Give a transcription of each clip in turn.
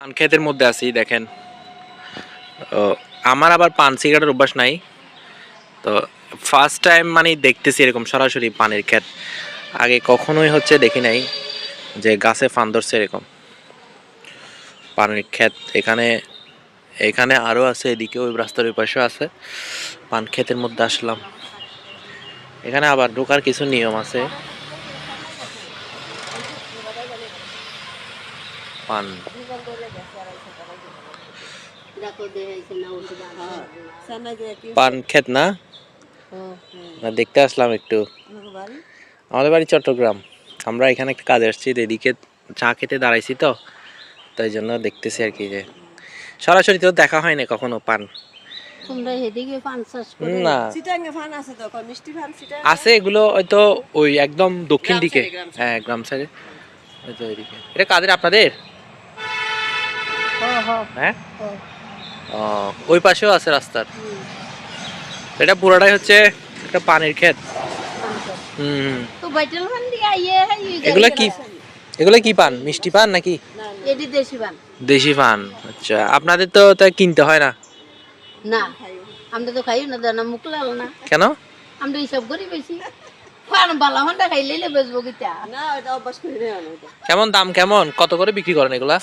পান ক্ষেতের মধ্যে আছি দেখেন। আমার আবার পান সিগারেটের অভ্যাস নাই, তো ফার্স্ট টাইম মানে দেখতেছি এরকম সরাসরি পানের ক্ষেত। আগে কখনোই দেখি নাই যে গাছে ফান ধরছে এরকম পানের ক্ষেত। এখানে এখানে আরও আছে, এদিকে ওই রাস্তার ওই পাশেও আছে। পান ক্ষেতের মধ্যে আসলাম, এখানে আবার ঢোকার কিছু নিয়ম আছে। পান পান ক্ষেত না, দেখতে আসলাম একটু। আমাদের বাড়ি চট্টগ্রাম, আমরা এখানে একটা কাজে আসছি, এদিকে চা খেতে দাঁড়াইছি, তো তাই জন্য দেখতেছি আর কি। যে সরাসরি তো দেখা হয় না কখনো পান। না আছে, এগুলো হয়তো ওই একদম দক্ষিণ দিকে, হ্যাঁ গ্রাম সাইডে। হয়তো এদিকে এটা কাদের আপনাদের? হ্যাঁ, ওই পাশেও আছে রাস্তার। এটা পুরোটাই একটা পানির ক্ষেত। এগুলা কি, এগুলা কি পান? মিষ্টি পান নাকি দেশি পান? আচ্ছা, আপনাদের তো তাই কিনতে হয় না? না, আমরা তো খাই না, জানা মুখ লাল না। কেন? আমরা হিসাব করি বেশি পান বালা হন্ডা খাইলে বেচবো কিটা না, ওটা অভ্যাস করি না। কেমন দাম, কেমন কত করে বিক্রি করেন এগুলা?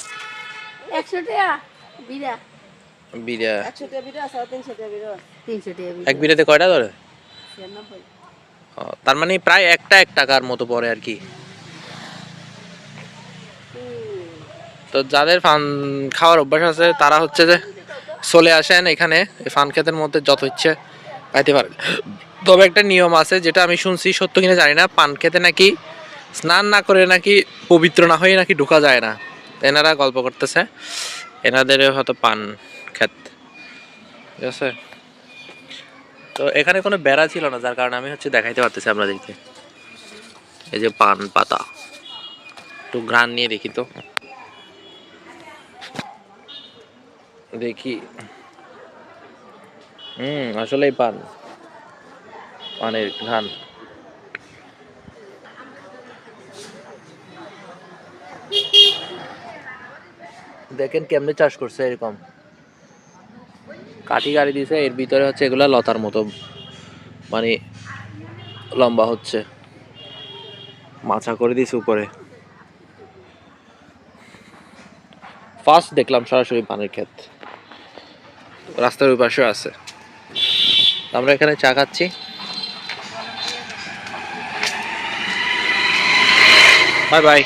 100 টাকা বিড়া। বিড়া 100 টাকা বিড়া, 300 টাকা বিড়া। 300 টাকা বিড়া। এক বিড়াতে কয়টা ধরে? 96। তার মানে প্রায় এক টাকার মতো পড়ে আর কি। তো যাদের পান খাওয়ার অভ্যাস আছে তারা যে চলে আসেন এখানে, পান ক্ষেতের মধ্যে যত ইচ্ছে খাইতে পারেন। তবে একটা নিয়ম আছে, যেটা আমি শুনছি, সত্য কিনা জানি না, পান খেতে নাকি স্নান না করে নাকি, পবিত্র না হয়ে নাকি ঢোকা যায় না। এনারা গল্প করতেছে, এনাদের হয়তো পান ক্ষেত, ঠিক আছে। তো এখানে কোনো বেড়া ছিল না, যার কারণে আমি দেখাইতে পারতেছি আপনাদেরকে। এই যে পান পাতা, একটু ঘ্রাণ নিয়ে দেখি তো, দেখি। আসলেই পানের ঘ্রাণ। দেখেন কেমনে চাষ করছে, এরকম কাঠি গাড়ি দিছে, এর ভিতরে এগুলা লতার মতো মানে লম্বা হচ্ছে, মাচা করে দিছে উপরে। ফার্স্ট দেখলাম সরাসরি পানের ক্ষেত, রাস্তার ওই পাশে আছে। আমরা এখানে চা খাচ্ছি। Bye bye.